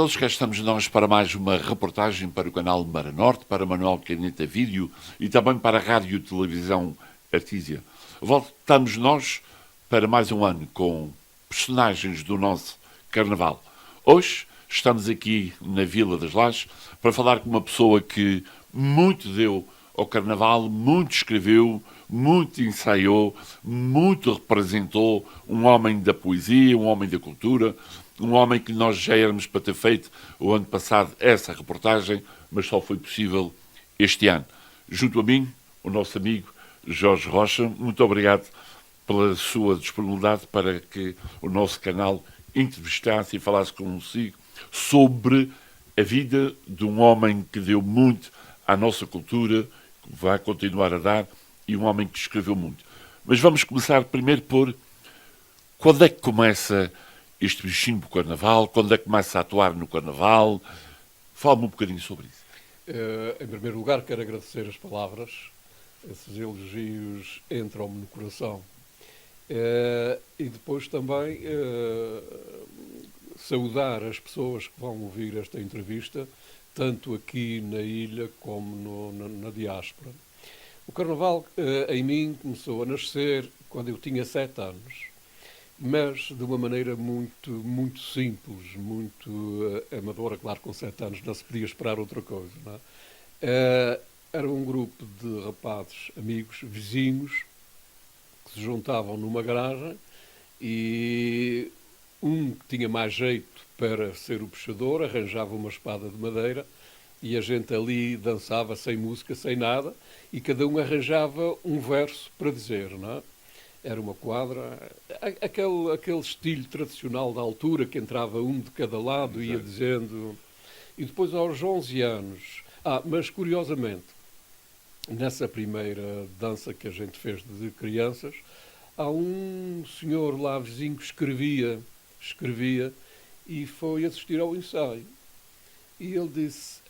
todos, cá estamos nós para mais uma reportagem para o canal Mara Norte, para Manuel Caneta Vídeo e também para a Rádio e Televisão Artísia. Voltamos nós para mais um ano com personagens do nosso Carnaval. Hoje estamos aqui na Vila das Lajes para falar com uma pessoa que muito deu ao Carnaval, muito escreveu, muito ensaiou, muito representou, um homem da poesia, um homem da cultura, um homem que nós já éramos para ter feito o ano passado essa reportagem, mas só foi possível este ano. Junto a mim, o nosso amigo Jorge Rocha, muito obrigado pela sua disponibilidade para que o nosso canal entrevistasse e falasse consigo sobre a vida de um homem que deu muito à nossa cultura, que vai continuar a dar, e um homem que escreveu muito. Mas vamos começar primeiro por quando é que começa este bichinho do Carnaval, quando é que começa a atuar no Carnaval. Fala-me um bocadinho sobre isso. Em primeiro lugar, quero agradecer as palavras. Esses elogios entram-me no coração. E depois também saudar as pessoas que vão ouvir esta entrevista, tanto aqui na ilha como na diáspora. O Carnaval, em mim, começou a nascer quando eu tinha 7 anos, mas de uma maneira muito simples, muito amadora. Claro, com 7 anos não se podia esperar outra coisa, não é? Era um grupo de rapazes, amigos, vizinhos, que se juntavam numa garagem e um que tinha mais jeito para ser o puxador arranjava uma espada de madeira e a gente ali dançava sem música, sem nada, e cada um arranjava um verso para dizer, não é? Era uma quadra, aquele estilo tradicional da altura, que entrava um de cada lado e ia dizendo. E depois aos 11 anos, mas curiosamente, nessa primeira dança que a gente fez de crianças, há um senhor lá vizinho que escrevia e foi assistir ao ensaio. E ele disse,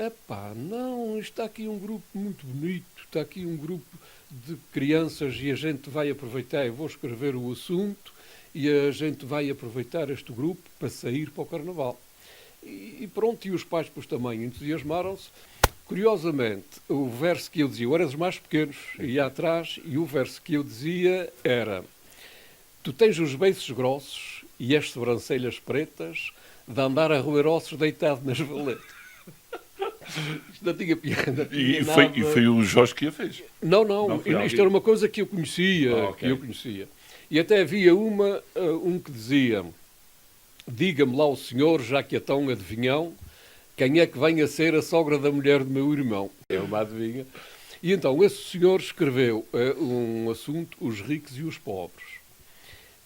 não, está aqui um grupo muito bonito, está aqui um grupo de crianças e a gente vai aproveitar, eu vou escrever o assunto e a gente vai aproveitar este grupo para sair para o Carnaval. E pronto, e os pais depois também entusiasmaram-se. Curiosamente, o verso que eu dizia, eu era dos mais pequenos, ia atrás, e o verso que eu dizia era: tu tens os beiços grossos e as sobrancelhas pretas de andar a roer ossos deitado nas valetas. Isto não tinha piada. E foi o Jorge que a fez? Não, isto era uma coisa que eu conhecia, Okay. E até havia um que dizia: diga-me lá o senhor, já que é tão adivinhão, quem é que vem a ser a sogra da mulher do meu irmão? É uma adivinha. E então esse senhor escreveu um assunto, os ricos e os pobres.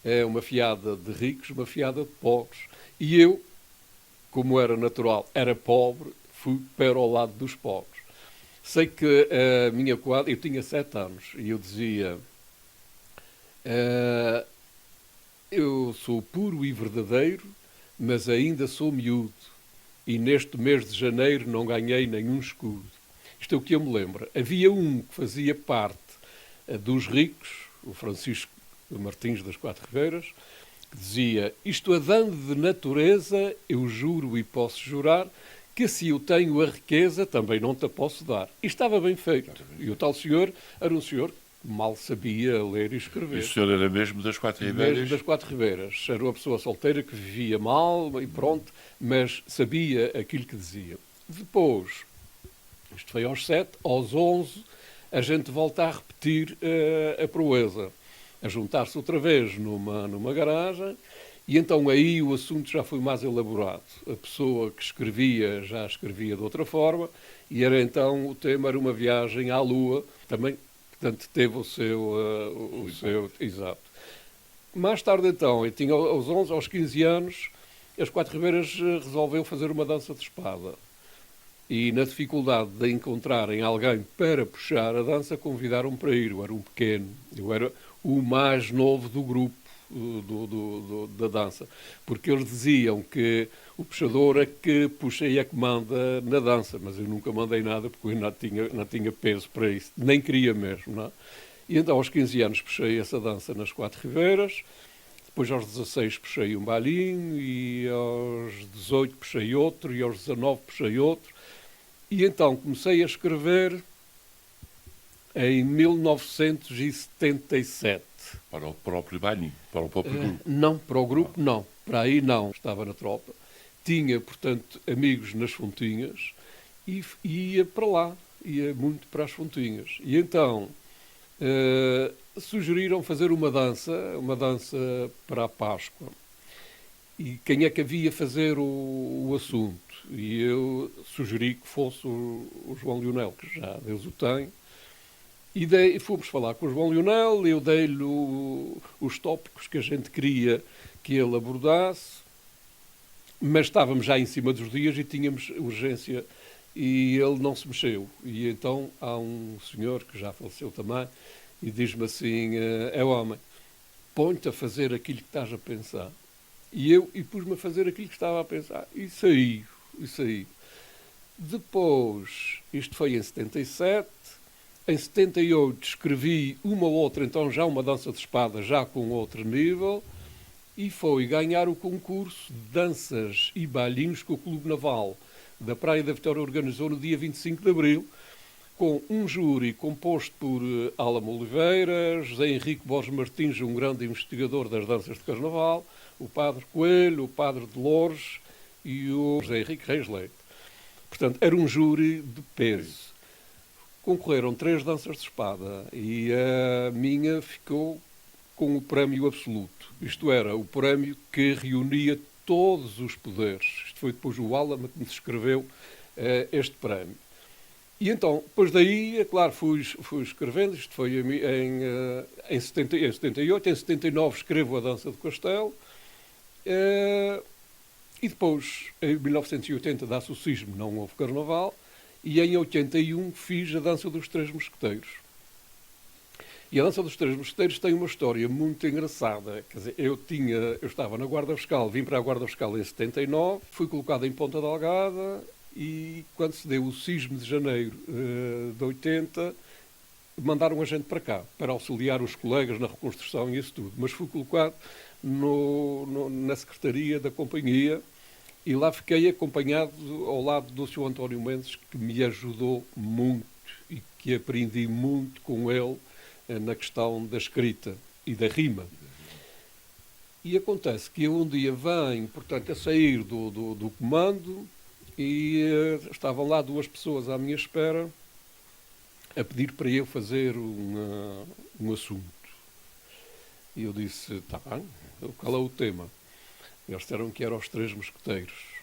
É uma fiada de ricos, uma fiada de pobres. E eu, como era natural, era pobre, fui para o lado dos pobres. Sei que a minha quadra, eu tinha 7 anos, e eu dizia: eu sou puro e verdadeiro, mas ainda sou miúdo, e neste mês de janeiro não ganhei nenhum escudo. Isto é o que eu me lembro. Havia um que fazia parte dos ricos, o Francisco Martins das Quatro Ribeiras, que dizia: isto a dando de natureza, eu juro e posso jurar, que se eu tenho a riqueza, também não te a posso dar. E estava bem feito. E o tal senhor era um senhor que mal sabia ler e escrever. E o senhor era mesmo das Quatro Ribeiras? Mesmo das Quatro Ribeiras. Era uma pessoa solteira que vivia mal e pronto, mas sabia aquilo que dizia. Depois, isto foi aos 7, aos 11, a gente volta a repetir a proeza. A juntar-se outra vez numa garagem. E então aí o assunto já foi mais elaborado. A pessoa que escrevia já escrevia de outra forma, e era então, o tema era uma viagem à Lua, também, portanto, teve o seu exato. Mais tarde então, eu tinha aos 11, aos 15 anos, as Quatro Ribeiras resolveu fazer uma dança de espada. E na dificuldade de encontrarem alguém para puxar a dança, convidaram-me para ir. Eu era um pequeno, eu era o mais novo do grupo da dança, porque eles diziam que o puxador é que puxa e é que manda na dança, mas eu nunca mandei nada porque eu não tinha peso para isso, nem queria mesmo, não é? E então aos 15 anos puxei essa dança nas Quatro Ribeiras. Depois aos 16 puxei um bailinho e aos 18 puxei outro e aos 19 puxei outro. E então comecei a escrever em 1977. Para o próprio bailinho, para o próprio grupo. Não, para o grupo não. Para aí não. Estava na tropa. Tinha, portanto, amigos nas Fontinhas e ia para lá. Ia muito para as Fontinhas. E então sugeriram fazer uma dança para a Páscoa. E quem é que havia fazer o assunto? E eu sugeri que fosse o João Lionel, que já Deus o tem. E fomos falar com o João Lionel, eu dei-lhe os tópicos que a gente queria que ele abordasse, mas estávamos já em cima dos dias e tínhamos urgência e ele não se mexeu. E então há um senhor que já faleceu também e diz-me assim, homem, põe-te a fazer aquilo que estás a pensar. E pus-me a fazer aquilo que estava a pensar. E saiu. Depois, isto foi em 77, em 78 escrevi uma ou outra, então já uma dança de espada, já com outro nível, e foi ganhar o concurso de danças e bailinhos que o Clube Naval da Praia da Vitória organizou no dia 25 de Abril, com um júri composto por Álamo Oliveira, José Henrique Borges Martins, um grande investigador das danças de Carnaval, o Padre Coelho, o Padre Dolores e o José Henrique Reis Leite. Portanto, era um júri de peso. Concorreram 3 danças de espada e a minha ficou com o prémio absoluto. Isto era o prémio que reunia todos os poderes. Isto foi depois o Álamo que me escreveu este prémio. E então, depois daí, é claro, fui escrevendo, isto foi em 78, em 79 escrevo a Dança do Castelo, e depois, em 1980, dá-se o cisma, não houve carnaval, e em 81 fiz a Dança dos Três Mosqueteiros. E a Dança dos Três Mosqueteiros tem uma história muito engraçada. Quer dizer, eu estava na Guarda Fiscal, vim para a Guarda Fiscal em 79, fui colocado em Ponta Delgada, e quando se deu o cisma de janeiro de 80, mandaram a gente para cá, para auxiliar os colegas na reconstrução e isso tudo. Mas fui colocado na Secretaria da Companhia e lá fiquei acompanhado ao lado do Sr. António Mendes, que me ajudou muito e que aprendi muito com ele na questão da escrita e da rima. E acontece que eu um dia venho, portanto, a sair do comando e estavam lá 2 pessoas à minha espera a pedir para eu fazer um assunto. E eu disse, está bem, qual é o tema? Eles disseram que eram os Três Mosqueteiros.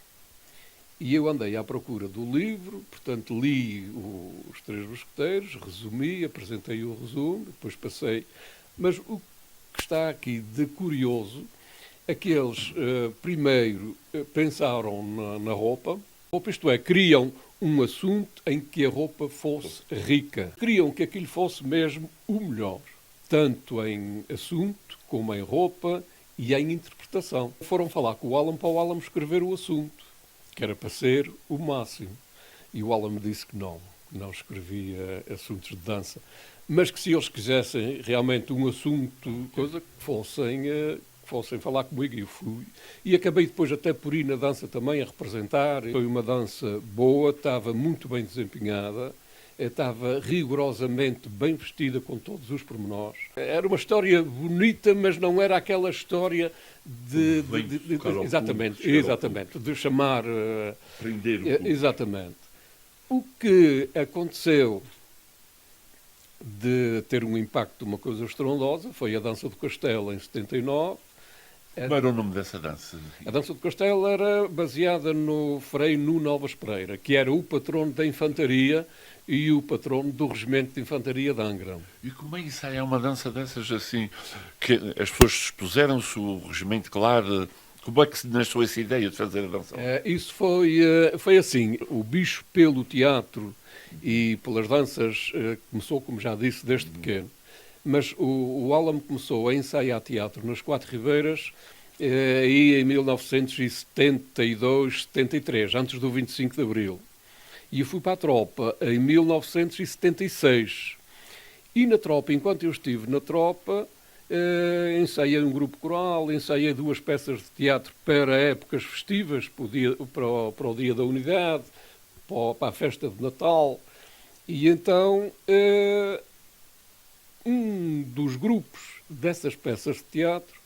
E eu andei à procura do livro, portanto li os Três Mosqueteiros, resumi, apresentei o resumo, depois passei. Mas o que está aqui de curioso é que eles primeiro pensaram na roupa, isto é, queriam um assunto em que a roupa fosse rica. Queriam que aquilo fosse mesmo o melhor, tanto em assunto como em roupa e em interpretação. Foram falar com o Álamo para o Álamo escrever o assunto, que era para ser o máximo. E o Álamo disse que não escrevia assuntos de dança, mas que se eles quisessem realmente um assunto, coisa que fossem falar comigo, e eu fui. E acabei depois até por ir na dança também a representar. Foi uma dança boa, estava muito bem desempenhada, estava rigorosamente bem vestida com todos os pormenores. Era uma história bonita, mas não era aquela história de exatamente, de chamar... Prender o público. Exatamente. O que aconteceu de ter um impacto de uma coisa estrondosa foi a Dança do Castelo em 79. Como era o nome dessa dança? A Dança do Castelo era baseada no Frei Nuno Alves Pereira, que era o patrono da infantaria e o patrono do Regimento de Infantaria de Angra. E como é isso? É uma dança dessas assim, que as pessoas expuseram-se, o regimento, claro. Como é que se nasceu essa ideia de fazer a dança? Isso foi assim. O bicho pelo teatro e pelas danças começou, como já disse, desde pequeno. Mas o Álamo começou a ensaiar teatro nas Quatro Ribeiras aí em 1972, 73, antes do 25 de Abril. E eu fui para a tropa em 1976. E na tropa, enquanto eu estive na tropa, ensaiei um grupo coral, ensaiei 2 peças de teatro para épocas festivas, para o Dia da Unidade, para a festa de Natal. E então um dos grupos dessas peças de teatro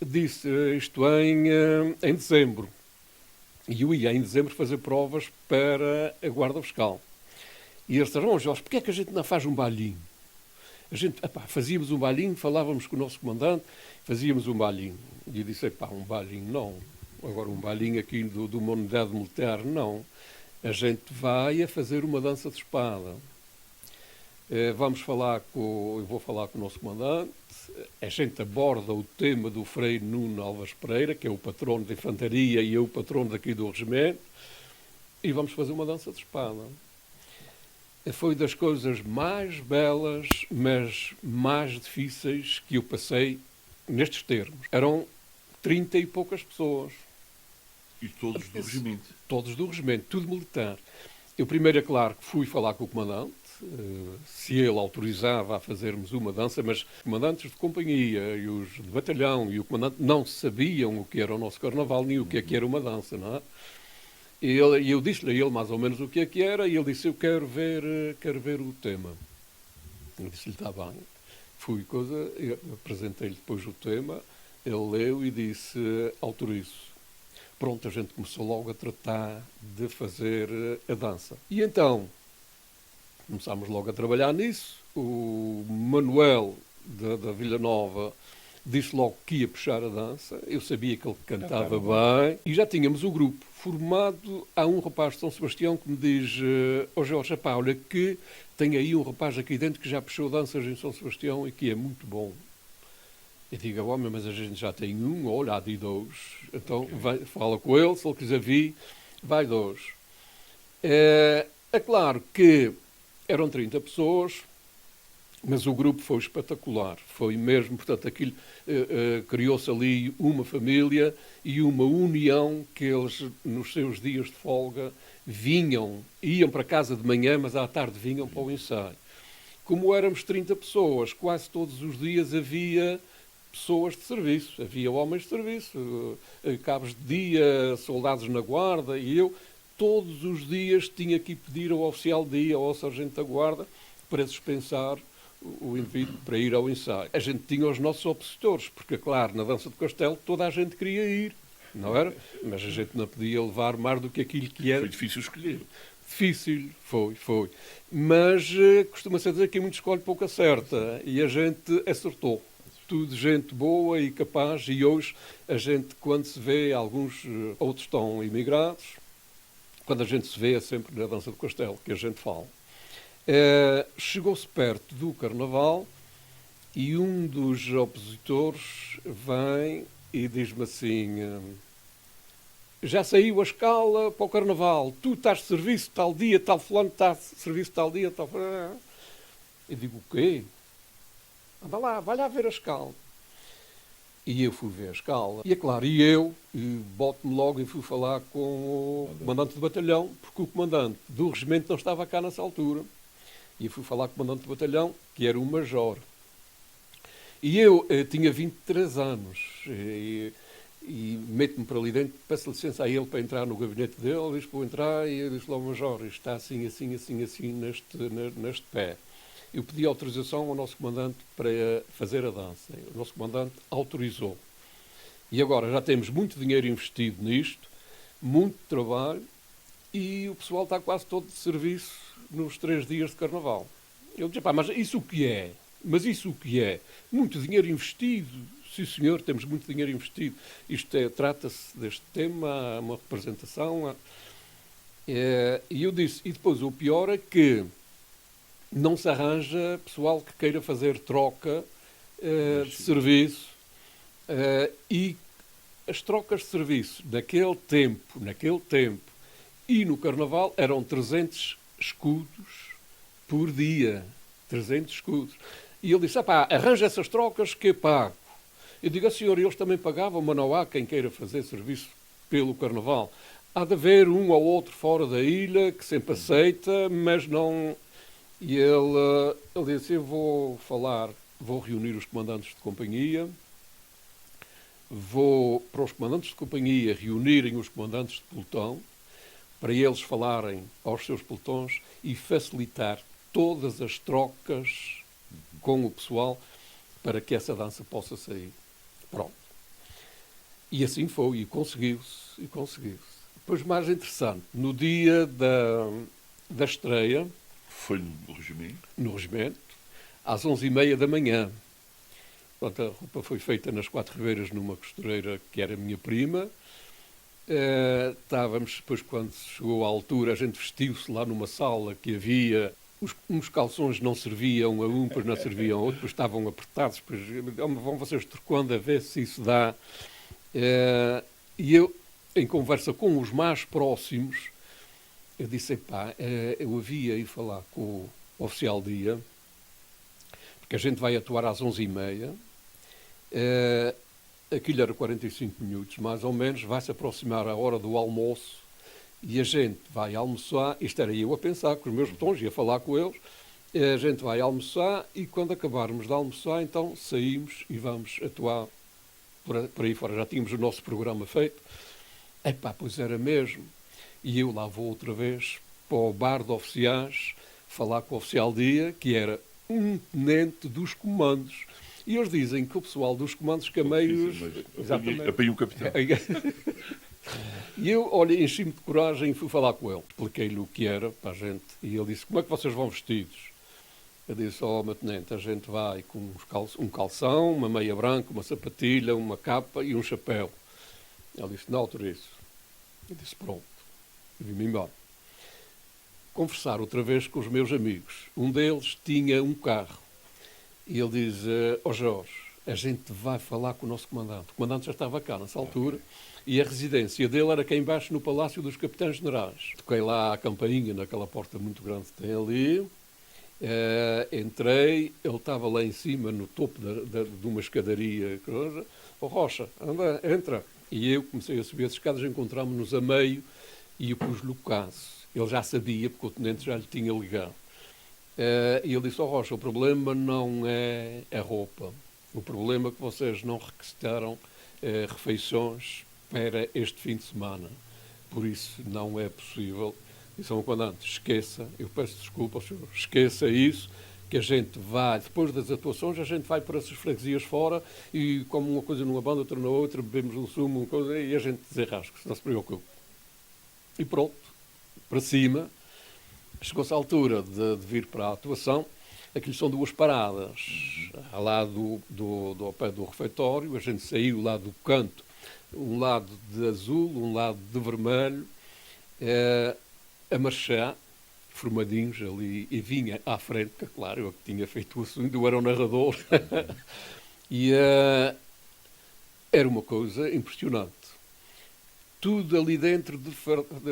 disse isto em dezembro. E eu ia em dezembro fazer provas para a Guarda Fiscal. E eles disseram, Jorge, porquê é que a gente não faz um bailinho? Fazíamos um bailinho, falávamos com o nosso comandante, fazíamos um bailinho. E eu disse, um bailinho não. Agora um bailinho aqui de uma unidade militar, não. A gente vai a fazer uma dança de espada. Eu vou falar com o nosso comandante, a gente aborda o tema do Frei Nuno Alves Pereira, que é o patrono da infantaria e eu o patrono daqui do regimento, e vamos fazer uma dança de espada. Foi das coisas mais belas, mas mais difíceis que eu passei nestes termos. Eram 30 e poucas pessoas. E todos do regimento? Todos do regimento, tudo militar. Eu primeiro, é claro, que fui falar com o comandante, se ele autorizava a fazermos uma dança, mas os comandantes de companhia e os de batalhão e o comandante não sabiam o que era o nosso carnaval, nem o que era uma dança, não é? E eu disse-lhe a ele mais ou menos o que era, e ele disse, eu quero ver o tema. Eu disse-lhe, está bem. Apresentei-lhe depois o tema, ele leu e disse, autorizo. Pronto, a gente começou logo a tratar de fazer a dança. E então, começámos logo a trabalhar nisso. O Manuel da Vila Nova disse logo que ia puxar a dança. Eu sabia que ele cantava bem. E já tínhamos o grupo formado. Há um rapaz de São Sebastião que me diz, Jorge, olha que tem aí um rapaz aqui dentro que já puxou danças em São Sebastião e que é muito bom. Eu digo, homem, mas a gente já tem um, olha, há de 2. Então, fala com ele, se ele quiser vir, vai 2. É claro que eram 30 pessoas, mas o grupo foi espetacular. Foi mesmo, portanto, aquilo criou-se ali uma família e uma união que eles, nos seus dias de folga, iam para casa de manhã, mas à tarde vinham para o ensaio. Como éramos 30 pessoas, quase todos os dias havia pessoas de serviço, havia homens de serviço, cabos de dia, soldados na guarda, e eu todos os dias tinha que pedir ao oficial de dia ou ao sargento da guarda para dispensar o indivíduo para ir ao ensaio. A gente tinha os nossos opositores, porque, claro, na dança do castelo toda a gente queria ir, não era? Mas a gente não podia levar mais do que aquilo que era. Foi difícil escolher. Difícil, foi. Mas costuma-se dizer que quem muito escolhe pouco acerta, e a gente acertou. Tudo gente boa e capaz, e hoje a gente, quando se vê, alguns outros estão imigrados, quando a gente se vê é sempre na dança do castelo que a gente fala. Chegou-se perto do carnaval e um dos opositores vem e diz-me assim, já saiu a escala para o carnaval, tu estás de serviço tal dia, tal fulano está de serviço tal dia, tal... Eu digo, o quê? Anda lá, vai lá ver a escala. E eu fui ver a escala. E é claro, boto-me logo e fui falar com o comandante do batalhão, porque o comandante do regimento não estava cá nessa altura. E fui falar com o comandante do batalhão, que era um major. E eu tinha 23 anos. E meto-me para ali dentro, peço licença a ele para entrar no gabinete dele, ele diz para eu entrar, e eu disse logo, major, isto está assim neste pé. Eu pedi autorização ao nosso comandante para fazer a dança. O nosso comandante autorizou. E agora já temos muito dinheiro investido nisto, muito trabalho, e o pessoal está quase todo de serviço nos 3 dias de carnaval. Eu disse, mas isso o que é? Muito dinheiro investido. Sim, senhor, temos muito dinheiro investido. Trata-se deste tema, uma representação. E eu disse, e depois o pior é que não se arranja pessoal que queira fazer troca de serviço, e as trocas de serviço naquele tempo e no carnaval eram 300 escudos por dia, 300 escudos. E ele disse, arranja essas trocas que eu pago. Eu digo, senhor, eles também pagavam, mas não há quem queira fazer serviço pelo carnaval. Há de haver um ou outro fora da ilha que sempre aceita, mas não... E ele disse, eu vou falar vou reunir os comandantes de companhia, vou para os comandantes de companhia reunirem os comandantes de pelotão, para eles falarem aos seus pelotões e facilitar todas as trocas com o pessoal para que essa dança possa sair. Pronto. E assim foi, e conseguiu-se, Depois, mais interessante, no dia da estreia... Foi no regimento? Às 11h30 da manhã. Portanto, a roupa foi feita nas Quatro Ribeiras numa costureira que era minha prima. Estávamos, depois, quando chegou à altura, a gente vestiu-se lá numa sala que havia... Uns calções não serviam a um, depois não serviam a outro, depois estavam apertados, depois vão vocês trocando a ver se isso dá. E eu, em conversa com os mais próximos, eu disse, pá, eu havia ir falar com o oficial dia, porque a gente vai atuar às 11h30, aquilo era 45 minutos, mais ou menos, vai-se aproximar a hora do almoço, e a gente vai almoçar, isto era eu a pensar com os meus botões, ia falar com eles, a gente vai almoçar e quando acabarmos de almoçar, então saímos e vamos atuar por aí fora. Já tínhamos o nosso programa feito. Epá, pois era mesmo. E eu lá vou outra vez para o bar de oficiais falar com o oficial dia, que era um tenente dos comandos. E eles dizem que o pessoal dos comandos que a meios... Apanhei um capitão. E eu, olha, enchi-me de coragem e fui falar com ele. Expliquei-lhe o que era para a gente. E ele disse, como é que vocês vão vestidos? Eu disse, meu tenente, a gente vai com um calção, uma meia branca, uma sapatilha, uma capa e um chapéu. Ele disse, não autorizo. Eu disse, pronto. E vim-me embora. Conversar outra vez com os meus amigos. Um deles tinha um carro. E ele diz, Jorge, a gente vai falar com o nosso comandante. O comandante já estava cá nessa altura. E a residência dele era cá embaixo no Palácio dos Capitães Generais. Toquei lá a campainha naquela porta muito grande que tem ali. Entrei, ele estava lá em cima, no topo de uma escadaria. Rocha, anda, entra. E eu comecei a subir as escadas, encontramos-nos a meio e eu pus-lhe o caso. Ele já sabia, porque o tenente já lhe tinha ligado. E ele disse, Rocha, o problema não é a roupa. O problema é que vocês não requisitaram refeições para este fim de semana. Por isso não é possível. Disse ao comandante, esqueça, eu peço desculpa ao senhor, esqueça isso, que a gente vai, depois das atuações, a gente vai para essas freguesias fora e como uma coisa numa banda, outra na outra, bebemos um sumo, uma coisa, e a gente desenrasca, não se preocupe. E pronto, para cima, chegou-se a altura de vir para a atuação. Aquilo são duas paradas, ao lado ao pé do refeitório, a gente saiu lá do canto, um lado de azul, um lado de vermelho, a marchar, formadinhos ali, e vinha à frente, que claro, eu que tinha feito o assunto, eu era o narrador, e era uma coisa impressionante. Tudo ali dentro de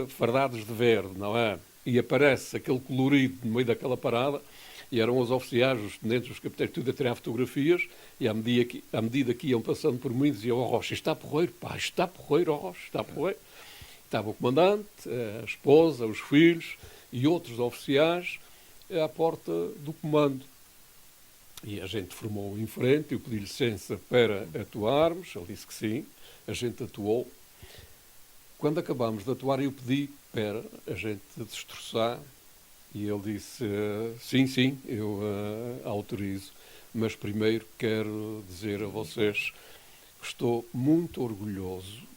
fardados de verde, não é? E aparece aquele colorido no meio daquela parada, e eram os oficiais, os tenentes, os capitães, tudo a tirar fotografias, e à medida que iam passando por mim, diziam, Rocha, está porreiro, pá, está porreiro, Rocha, está porreiro. Estava o comandante, a esposa, os filhos e outros oficiais à porta do comando. E a gente formou em frente, eu pedi licença para atuarmos, ele disse que sim, a gente atuou. Quando acabámos de atuar, eu pedi para a gente destroçar. E ele disse, sim, eu autorizo, mas primeiro quero dizer a vocês que estou muito orgulhoso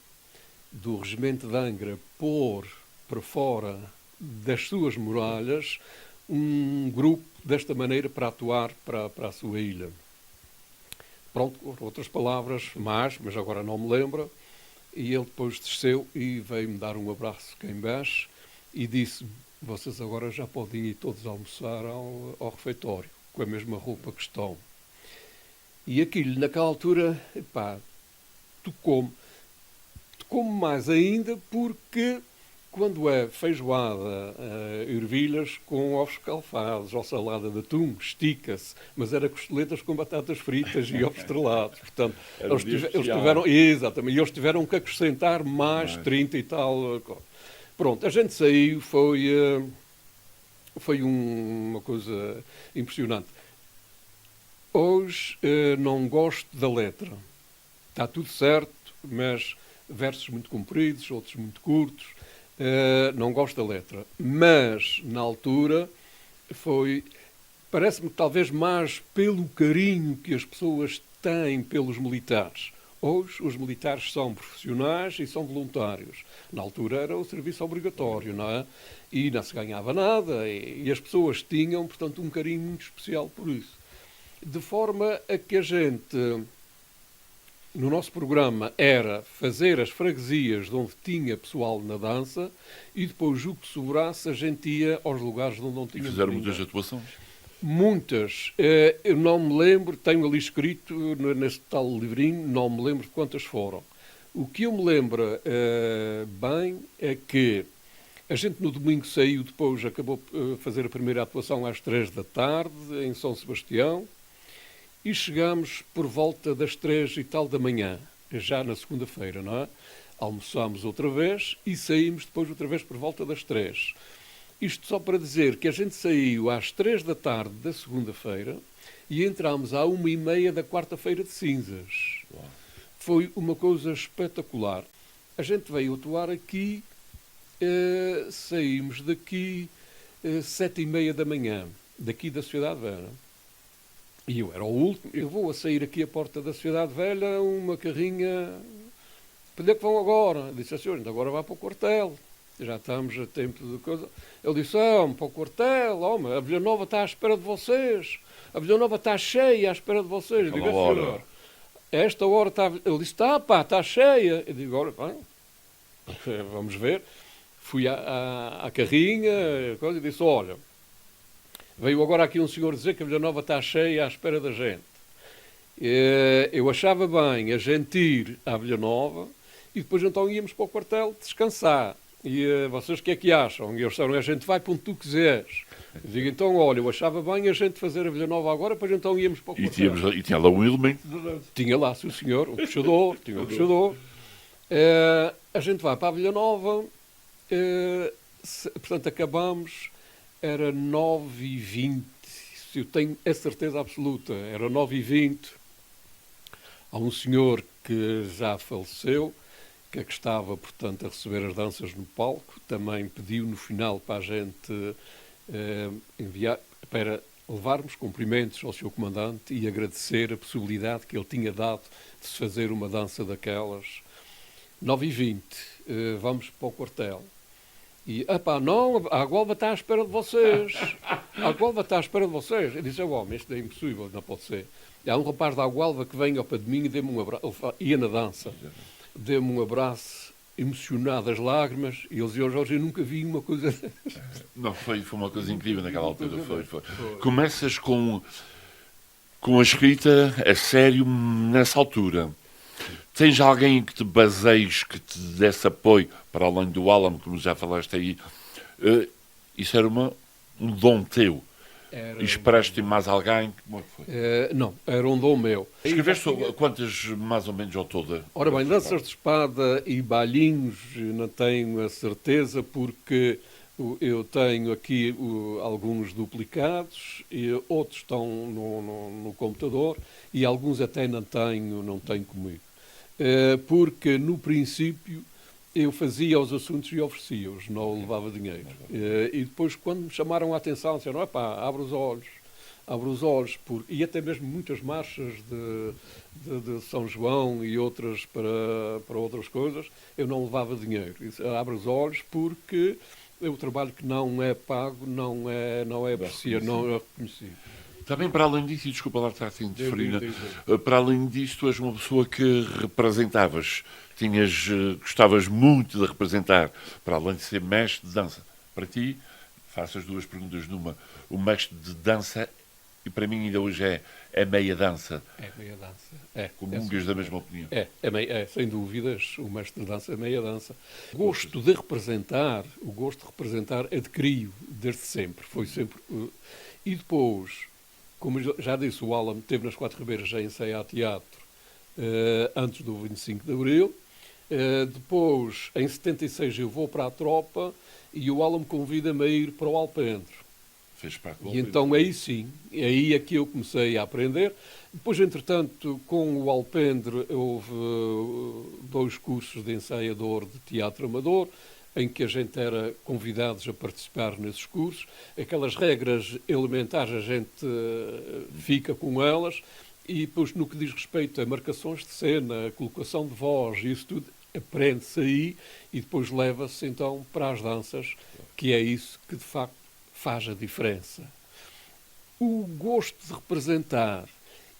do Regimento de Angra pôr para fora das suas muralhas um grupo desta maneira para atuar para a sua ilha. Pronto, outras palavras, mas agora não me lembro, e ele depois desceu e veio-me dar um abraço cá em baixo e disse-me, vocês agora já podem ir todos almoçar ao refeitório, com a mesma roupa que estão. E aquilo, naquela altura, tocou-me mais ainda, porque quando é feijoada, ervilhas com ovos escalfados, ou salada de atum, estica-se, mas era costeletas com batatas fritas e ovos estrelados. Portanto, eles tiveram que acrescentar mais 30 e tal. Pronto, a gente saiu, foi uma coisa impressionante. Hoje não gosto da letra. Está tudo certo, mas versos muito compridos, outros muito curtos. Não gosto da letra. Mas, na altura, parece-me talvez mais pelo carinho que as pessoas têm pelos militares. Hoje, os militares são profissionais e são voluntários. Na altura era o serviço obrigatório, não é? E não se ganhava nada, e as pessoas tinham, portanto, um carinho muito especial por isso. De forma a que a gente, no nosso programa, era fazer as freguesias de onde tinha pessoal na dança e depois o que sobrasse a gente ia aos lugares onde não tinha. E fizeram muitas atuações? Muitas. Eu não me lembro, tenho ali escrito nesse tal livrinho, não me lembro de quantas foram. O que eu me lembro bem é que a gente no domingo saiu, depois acabou de fazer a primeira atuação às 3 da tarde, em São Sebastião, e chegámos por volta das 3 e tal da manhã, já na segunda-feira, não é? Almoçámos outra vez e saímos depois outra vez por volta das 3. Isto só para dizer que a gente saiu às 3 da tarde da segunda-feira e entramos à 1h30 da quarta-feira de cinzas. Foi uma coisa espetacular. A gente veio atuar aqui, saímos daqui 7h30 da manhã, daqui da Cidade Velha. E eu era o último. Eu vou a sair aqui à porta da Cidade Velha, uma carrinha. Onde é que vão agora? Disse a senhora, agora vá para o quartel. Já estamos a tempo de coisa. Ele disse, para o quartel, homem, a Vila Nova está à espera de vocês. A Vila Nova está cheia à espera de vocês. Eu digo, senhor, esta hora está... Ele disse, está cheia. Eu digo, olha, vamos ver. Fui à carrinha e disse, olha, veio agora aqui um senhor dizer que a Vila Nova está cheia à espera da gente. Eu achava bem a gente ir à Vila Nova e depois então íamos para o quartel descansar. E vocês o que é que acham? E eles disseram, a gente vai para onde tu quiseres. Eu digo, então, olha, eu achava bem a gente fazer a Vila Nova agora, depois então íamos para o quartel. E tinha lá um elemento de dança. Tinha lá, sim senhor, um puxador, tinha um puxador. A gente vai para a Vila Nova, portanto acabamos, era 9h20, eu tenho a certeza absoluta, era 9h20. Há um senhor que já faleceu, que estava, portanto, a receber as danças no palco, também pediu no final para a gente enviar, para levarmos cumprimentos ao Sr. Comandante e agradecer a possibilidade que ele tinha dado de se fazer uma dança daquelas. 9h20, vamos para o quartel. E, não, a Gualva está à espera de vocês. A Gualva está à espera de vocês. Eu disse, homem, isto é impossível, não pode ser. Há um rapaz da Gualva que vem ao pé de mim e dê-me um abraço. Ia na dança. Dê-me um abraço, emocionado, as lágrimas, e ele dizia, Jorge, eu nunca vi uma coisa... Não, foi uma coisa incrível naquela altura. Foi. Começas com a escrita a sério nessa altura. Tens alguém que te baseies, que te desse apoio, para além do Alan, como já falaste aí? Isso era um dom teu. E esperaste mais alguém? Como é que foi? Não, era um dom meu. Escreveste quantas, mais ou menos, ao todo? Ora bem, danças de espada e bailinhos, não tenho a certeza, porque eu tenho aqui alguns duplicados, e outros estão no computador, e alguns até não tenho comigo. Porque, no princípio, eu fazia os assuntos e oferecia-os, não levava dinheiro. E depois, quando me chamaram a atenção, disseram, abre os olhos, e até mesmo muitas marchas de São João e outras para outras coisas, eu não levava dinheiro. Abre os olhos porque o trabalho que não é pago não é apreciado, não é reconhecido. Também, para além disso, e desculpa lá estar a interferir, para além disso, tu és uma pessoa que representavas, gostavas muito de representar, para além de ser mestre de dança. Para ti, faço as duas perguntas numa. O mestre de dança, e para mim ainda hoje é meia dança. É meia dança. Comungas da mesma opinião. Sem dúvidas, o mestre de dança é meia dança. O gosto de representar adquiri-o desde sempre. Foi sempre... E depois... Como já disse, o Alan esteve nas Quatro Ribeiras já a ensaiar teatro antes do 25 de Abril. Depois, em 76, eu vou para a tropa e o Alan me convida-me a ir para o Alpendre Fez parte do E Alpendre. então aí sim, aí é que eu comecei a aprender. Depois, entretanto, com o Alpendre houve 2 cursos de ensaiador de teatro amador, em que a gente era convidados a participar nesses cursos. Aquelas regras elementares a gente fica com elas, e depois no que diz respeito a marcações de cena, a colocação de voz, isso tudo aprende-se aí e depois leva-se então para as danças, que é isso que de facto faz a diferença. O gosto de representar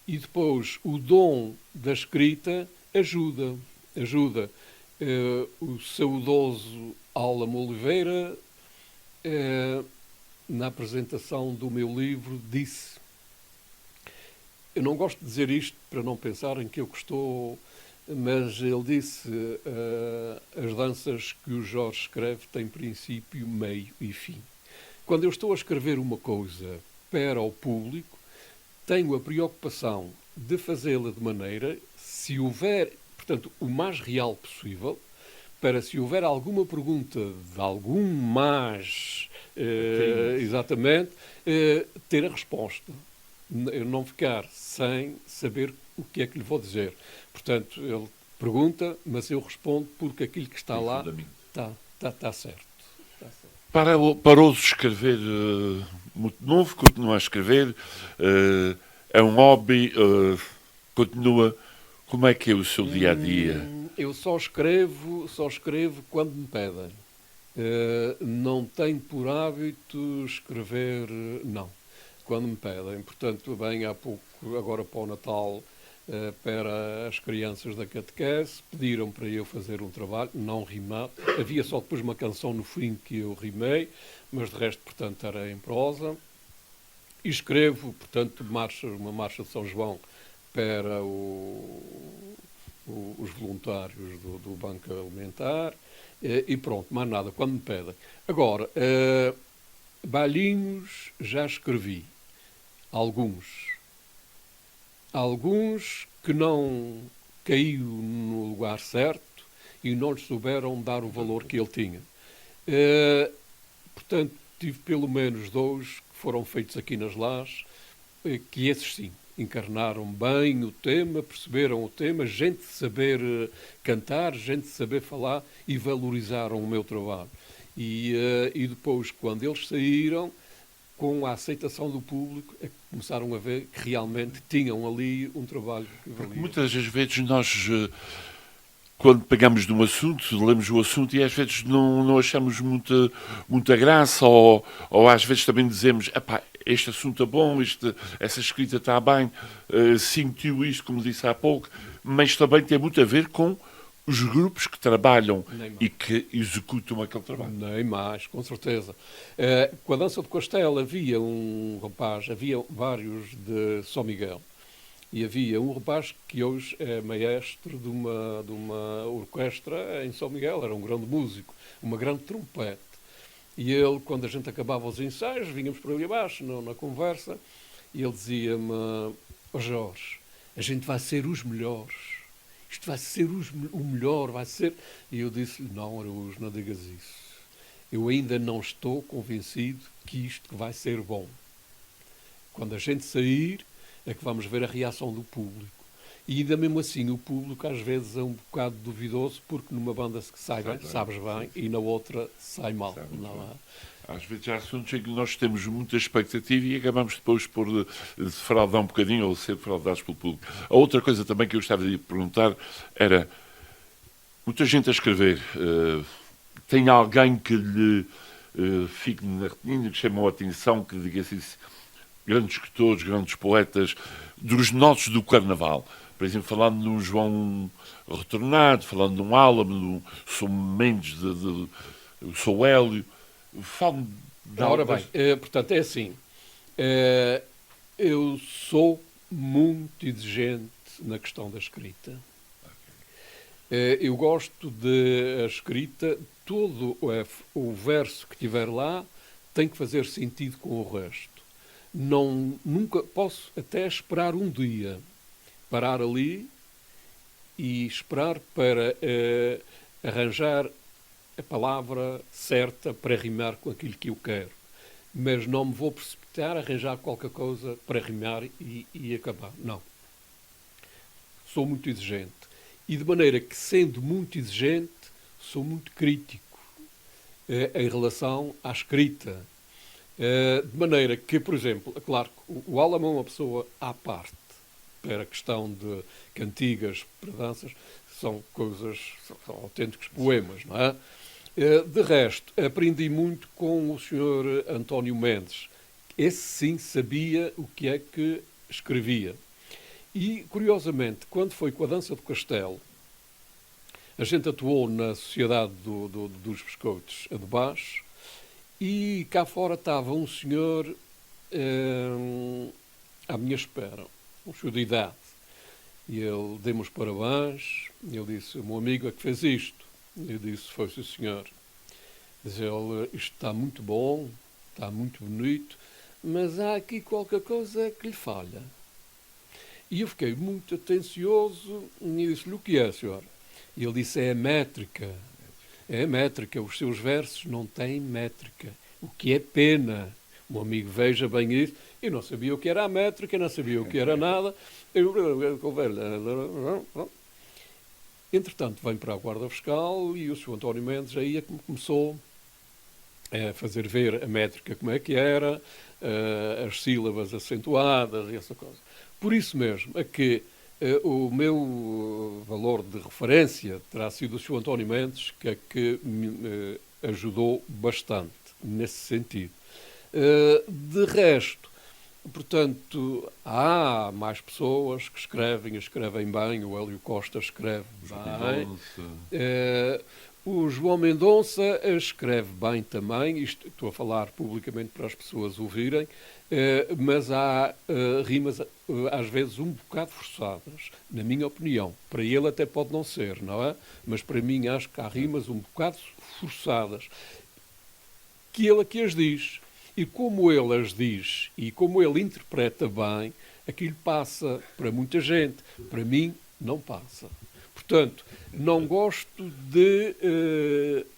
e depois o dom da escrita ajuda. O saudoso Álamo Oliveira, na apresentação do meu livro, disse: eu não gosto de dizer isto para não pensarem que eu estou, mas ele disse: as danças que o Jorge escreve têm princípio, meio e fim. Quando eu estou a escrever uma coisa para o público, tenho a preocupação de fazê-la de maneira, se houver, portanto, o mais real possível, para se houver alguma pergunta de algum mais, exatamente, ter a resposta. Eu não ficar sem saber o que é que lhe vou dizer. Portanto, ele pergunta, mas eu respondo porque aquilo que está lá está certo. Parou de escrever muito novo, continua a escrever, é um hobby, continua. Como é que é o seu dia-a-dia? Eu só escrevo quando me pedem. Não tenho por hábito escrever, não, quando me pedem. Portanto, bem, há pouco, agora para o Natal, para as crianças da catequese, pediram para eu fazer um trabalho, não rimado. Havia só depois uma canção no fim que eu rimei, mas de resto, portanto, era em prosa. E escrevo, portanto, uma marcha de São João para os voluntários do Banco Alimentar, e pronto, mais nada, quando me pedem. Agora, bailinhos já escrevi, alguns que não caiu no lugar certo e não lhe souberam dar o valor que ele tinha. Portanto, tive pelo menos 2 que foram feitos aqui nas Lajes, que esses sim, encarnaram bem o tema, perceberam o tema, gente de saber cantar, gente de saber falar e valorizaram o meu trabalho. E depois, quando eles saíram, com a aceitação do público, é que começaram a ver que realmente tinham ali um trabalho que valia. Muitas das vezes nós, quando pegamos de um assunto, lemos o assunto e às vezes não achamos muita graça, ou às vezes também dizemos: epá, este assunto é bom, essa escrita está bem, sentiu isto, como disse há pouco, mas também tem muito a ver com os grupos que trabalham e que executam aquele trabalho. Nem mais, com certeza. Com a dança de Castelo havia um rapaz, havia vários de São Miguel, e havia um rapaz que hoje é maestro de uma orquestra em São Miguel, era um grande músico, uma grande trompete. E ele, quando a gente acabava os ensaios, vínhamos por ali abaixo, na conversa, e ele dizia-me: "Ó Jorge, a gente vai ser os melhores. Isto vai ser o melhor, vai ser..." E eu disse-lhe: "Não, Araújo, não digas isso. Eu ainda não estou convencido que isto vai ser bom. Quando a gente sair, é que vamos ver a reação do público." E ainda mesmo assim, o público às vezes é um bocado duvidoso, porque numa banda se sai bem, sabes bem, e na outra sai mal. Não é? Às vezes há assuntos em que nós temos muita expectativa e acabamos depois por defraudar um bocadinho ou ser defraudados pelo público. A outra coisa também que eu gostava de perguntar era: muita gente a escrever, tem alguém que lhe fique na retina, que chama a atenção, que diga assim, grandes escritores, grandes poetas, dos nossos do Carnaval? Por exemplo, falando de um João Retornado, falando de um Álamo, do São Mendes, do São Hélio. Fale de Ora bem, portanto, é assim. Eu sou muito exigente na questão da escrita. Eu gosto da escrita, todo o verso que tiver lá tem que fazer sentido com o resto. Nunca posso até esperar um dia, parar ali e esperar para arranjar a palavra certa para rimar com aquilo que eu quero. mas não me vou precipitar a arranjar qualquer coisa para rimar e acabar. Não. Sou muito exigente. E de maneira que, sendo muito exigente, sou muito crítico em relação à escrita. De maneira que, por exemplo, é claro que o Álamo é uma pessoa à parte para a questão de cantigas, para danças, são coisas, são autênticos poemas, não é? De resto, aprendi muito com o Sr. António Mendes. Esse sim sabia o que é que escrevia. E, curiosamente, quando foi com a Dança do Castelo, a gente atuou na Sociedade dos Biscoitos a de Baixo e cá fora estava um senhor à minha espera, um senhor de idade. E ele deu-me os parabéns, e ele disse, o meu amigo é que fez isto. Eu disse, foi-se o senhor. Diz ele, isto está muito bom, está muito bonito, mas há aqui qualquer coisa que lhe falha. E eu fiquei muito atencioso e disse-lhe, o que é, senhor? E ele disse, é a métrica. É a métrica, os seus versos não têm métrica. O que é pena. Um amigo, veja bem isso. Eu não sabia o que era a métrica, não sabia o que era nada. Entretanto, vem para a Guarda Fiscal e o Sr. António Mendes aí é que me começou a fazer ver a métrica como é que era, as sílabas acentuadas e essa coisa. Por isso mesmo é que o meu valor de referência terá sido o Sr. António Mendes, que é que me ajudou bastante nesse sentido. De resto, portanto, há mais pessoas que escrevem bem, o Hélio Costa escreve bem. O João Mendonça escreve bem também, isto estou a falar publicamente para as pessoas ouvirem, mas há rimas às vezes um bocado forçadas, na minha opinião. Para ele até pode não ser, não é? Mas para mim acho que há rimas um bocado forçadas, que ele aqui as diz. E como ele as diz e como ele interpreta bem, aquilo passa para muita gente. Para mim, não passa. Portanto, não gosto de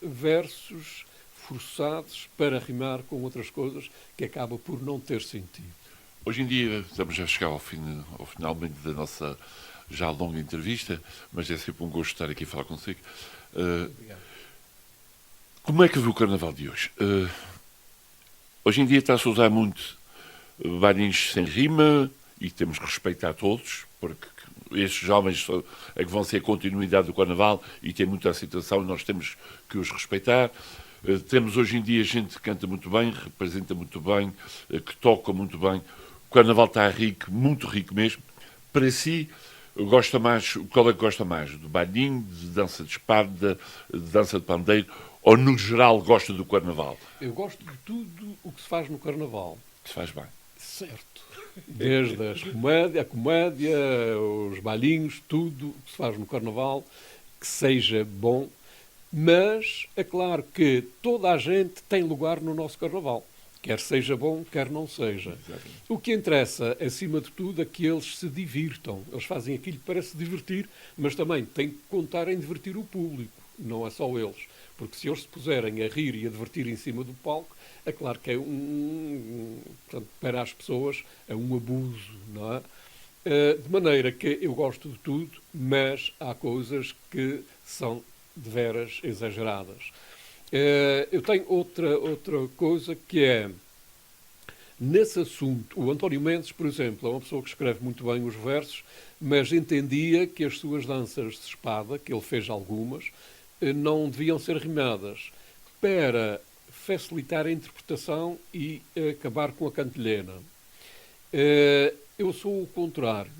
versos forçados para rimar com outras coisas que acaba por não ter sentido. Hoje em dia estamos a chegar ao finalmente da nossa já longa entrevista, mas é sempre um gosto estar aqui a falar consigo. Como é que viu o Carnaval de hoje? Hoje em dia está-se a usar muito bailinhos sem rima e temos que respeitar todos, porque estes jovens é que vão ser a continuidade do Carnaval e têm muita aceitação e nós temos que os respeitar. Temos hoje em dia gente que canta muito bem, representa muito bem, que toca muito bem. O Carnaval está rico, muito rico mesmo. Para si, gosta mais, qual é que gosta mais? Do bailinho, de dança de espada, de dança de pandeiro? Ou, no geral, gosta do Carnaval? Eu gosto de tudo o que se faz no Carnaval. Que se faz bem. Certo. Desde a comédia, os bailinhos, tudo o que se faz no Carnaval, que seja bom. Mas é claro que toda a gente tem lugar no nosso Carnaval. Quer seja bom, quer não seja. Exatamente. O que interessa, acima de tudo, é que eles se divirtam. Eles fazem aquilo para se divertir, mas também têm que contar em divertir o público. Não é só eles. Porque se eles se puserem a rir e a divertir em cima do palco, é claro que é portanto, para as pessoas é um abuso, não é? De maneira que eu gosto de tudo, mas há coisas que são de veras exageradas. Eu tenho outra coisa que é, nesse assunto, o António Mendes, por exemplo, é uma pessoa que escreve muito bem os versos, mas entendia que as suas danças de espada, que ele fez algumas, não deviam ser rimadas para facilitar a interpretação e acabar com a cantilena. Eu sou o contrário.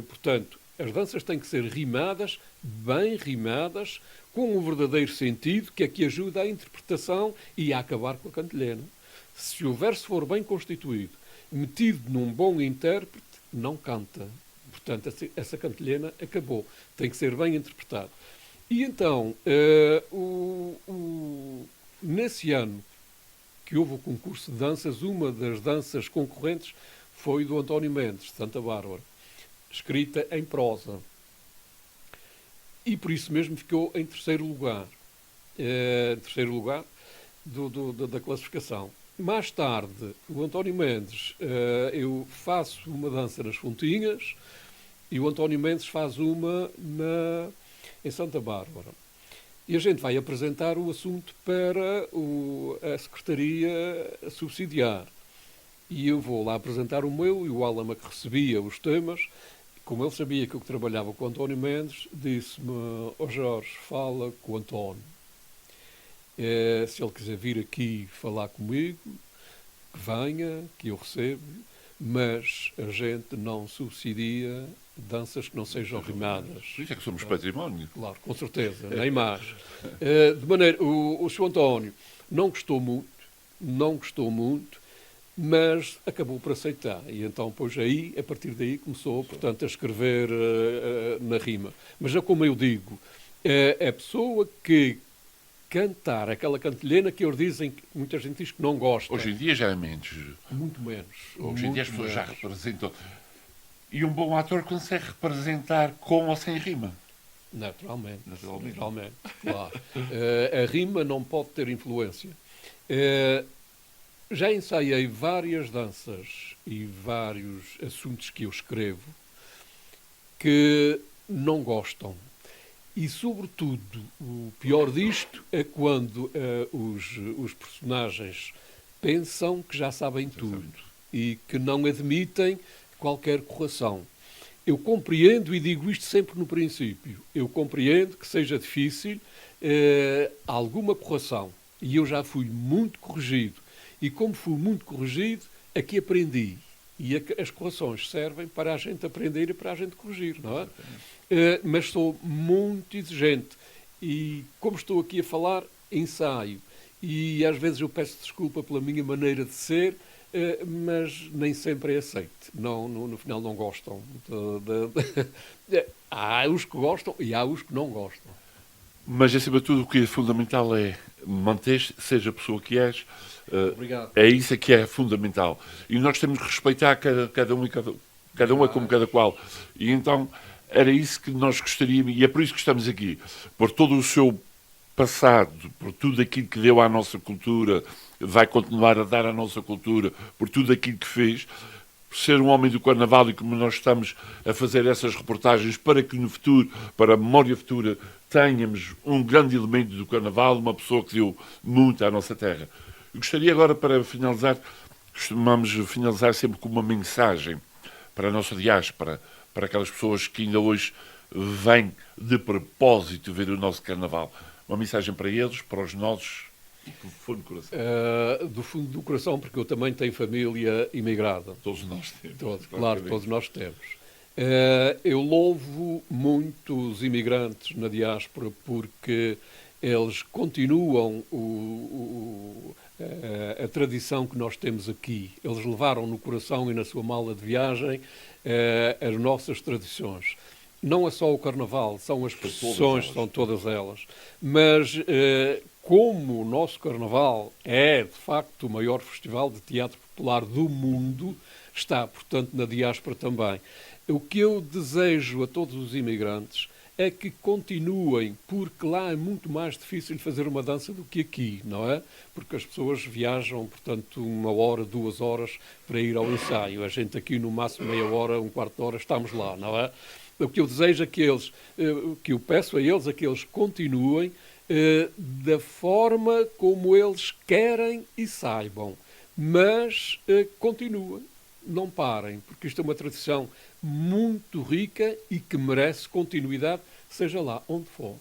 Portanto, as danças têm que ser rimadas, bem rimadas, com um verdadeiro sentido que é que ajuda à interpretação e a acabar com a cantilena. Se o verso for bem constituído, metido num bom intérprete, não canta. Portanto, essa cantilena acabou. Tem que ser bem interpretado. E então, nesse ano que houve o concurso de danças, uma das danças concorrentes foi do António Mendes, de Santa Bárbara, escrita em prosa. E por isso mesmo ficou em terceiro lugar. Da classificação. mais tarde, o António Mendes, eu faço uma dança nas Fontinhas e o António Mendes faz uma em Santa Bárbara. E a gente vai apresentar o assunto para a Secretaria subsidiar. E eu vou lá apresentar o meu, e o Alama, que recebia os temas, como ele sabia que eu trabalhava com o António Mendes, disse-me: ó Jorge, fala com o António. Se ele quiser vir aqui falar comigo, que venha, que eu recebo, mas a gente não subsidia danças que não sejam rimadas. Por isso é que somos património. Claro, com certeza, nem mais. De maneira, o Sr. António não gostou muito, mas acabou por aceitar. E então, pois aí, a partir daí, começou, portanto, a escrever na rima. Mas já como eu digo, a pessoa que cantar aquela cantilena que eles dizem, que muita gente diz que não gosta. Hoje em dia já é menos. Muito menos. Hoje em dia as pessoas já representam. E um bom ator consegue representar com ou sem rima. Naturalmente. Claro. A rima não pode ter influência. Já ensaiei várias danças e vários assuntos que eu escrevo que não gostam. E, sobretudo, o pior disto é quando os personagens pensam que já sabem tudo e que não admitem qualquer correção. Eu compreendo, e digo isto sempre no princípio, eu compreendo que seja difícil alguma correção. E eu já fui muito corrigido. E como fui muito corrigido, aqui aprendi. E as correções servem para a gente aprender e para a gente corrigir, não é? Mas sou muito exigente. E como estou aqui a falar, ensaio. E às vezes eu peço desculpa pela minha maneira de ser, mas nem sempre é aceito. Não, no final não gostam. Há os que gostam e há os que não gostam. Mas, acima de tudo, o que é fundamental é manter-te, seja a pessoa que és. Obrigado. É isso que é fundamental. E nós temos que respeitar cada um é como cada qual. E então era isso que nós gostaríamos, e é por isso que estamos aqui. Por todo o seu passado, por tudo aquilo que deu à nossa cultura, vai continuar a dar à nossa cultura, por tudo aquilo que fez, por ser um homem do Carnaval, e como nós estamos a fazer essas reportagens para que no futuro, para a memória futura, tenhamos um grande elemento do Carnaval, uma pessoa que deu muito à nossa terra. Eu gostaria agora, para finalizar, costumamos finalizar sempre com uma mensagem para a nossa diáspora, para aquelas pessoas que ainda hoje vêm de propósito ver o nosso Carnaval. Uma mensagem para eles, para os nossos, do fundo do coração. Do fundo do coração, porque eu também tenho família imigrada. Todos nós temos. Claro, todos nós temos. Eu louvo muito os imigrantes na diáspora porque eles continuam a tradição que nós temos aqui. Eles levaram no coração e na sua mala de viagem as nossas tradições. Não é só o Carnaval, são as procissões, são todas elas. Mas como o nosso Carnaval é, de facto, o maior festival de teatro popular do mundo, está, portanto, na diáspora também. O que eu desejo a todos os imigrantes é que continuem, porque lá é muito mais difícil fazer uma dança do que aqui, não é? Porque as pessoas viajam, portanto, 1 hora, 2 horas para ir ao ensaio. A gente aqui, no máximo, meia hora, 1/4 de hora, estamos lá, não é? O que eu desejo é que eles, o que eu peço a eles, é que eles continuem da forma como eles querem e saibam. Mas continuem, não parem, porque isto é uma tradição muito rica e que merece continuidade, seja lá onde for.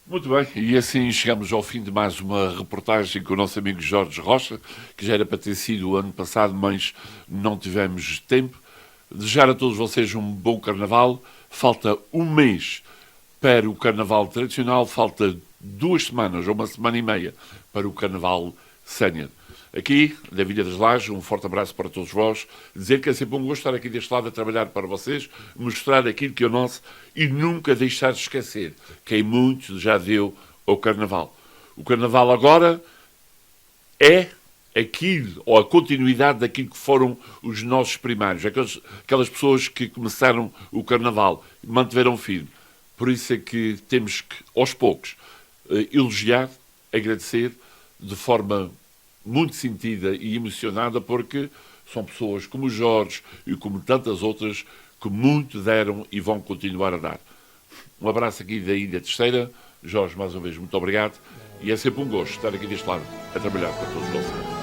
Muito bem, e assim chegamos ao fim de mais uma reportagem com o nosso amigo Jorge Rocha, que já era para ter sido o ano passado, mas não tivemos tempo. Desejar a todos vocês um bom Carnaval. Falta um mês para o Carnaval tradicional, falta 2 semanas ou 1 semana e meia para o Carnaval sénior. Aqui, da Vila das Lajes, um forte abraço para todos vós. Dizer que é sempre um gosto estar aqui deste lado a trabalhar para vocês, mostrar aquilo que é o nosso e nunca deixar de esquecer quem muito já deu ao Carnaval. O Carnaval agora é aquilo, ou a continuidade daquilo que foram os nossos primários, aquelas pessoas que começaram o Carnaval e mantiveram firme. Por isso é que temos que, aos poucos, elogiar, agradecer de forma muito sentida e emocionada, porque são pessoas como o Jorge e como tantas outras que muito deram e vão continuar a dar. Um abraço aqui da Ilha Terceira. Jorge, mais uma vez, muito obrigado. E é sempre um gosto estar aqui deste lado a trabalhar para todos vocês.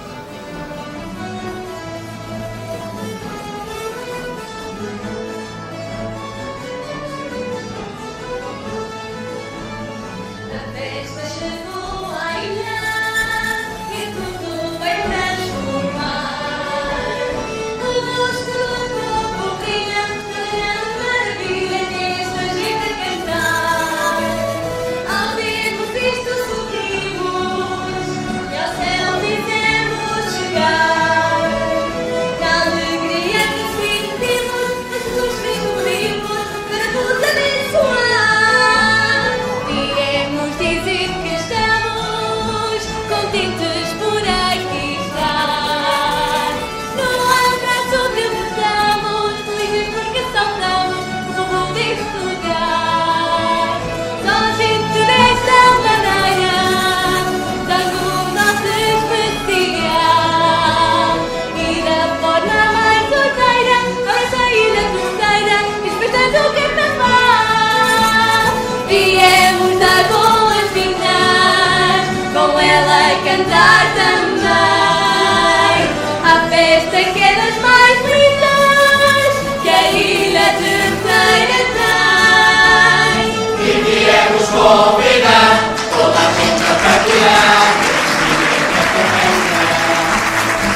Cantar também a festa que é das mais bonitas que a Ilha Terceira tem. E viemos convidar toda a gente a partilhar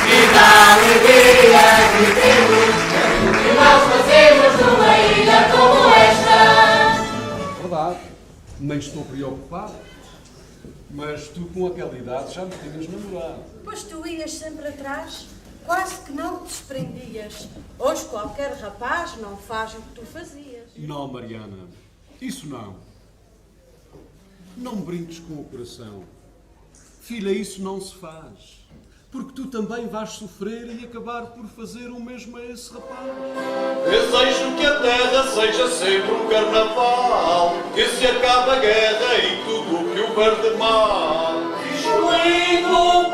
e da alegria que temos que nós fazemos numa ilha como esta. Verdade, nem estou preocupado. Mas tu, com aquela idade, já me tinhas namorado. Pois tu ias sempre atrás, quase que não te desprendias. Hoje qualquer rapaz não faz o que tu fazias. Não, Mariana, isso não. Não brinques com o coração. Filha, isso não se faz. Porque tu também vais sofrer e acabar por fazer o mesmo a esse rapaz. Desejo que a terra seja sempre um carnaval, que se acabe a guerra e tudo o que o verde mal. Lindo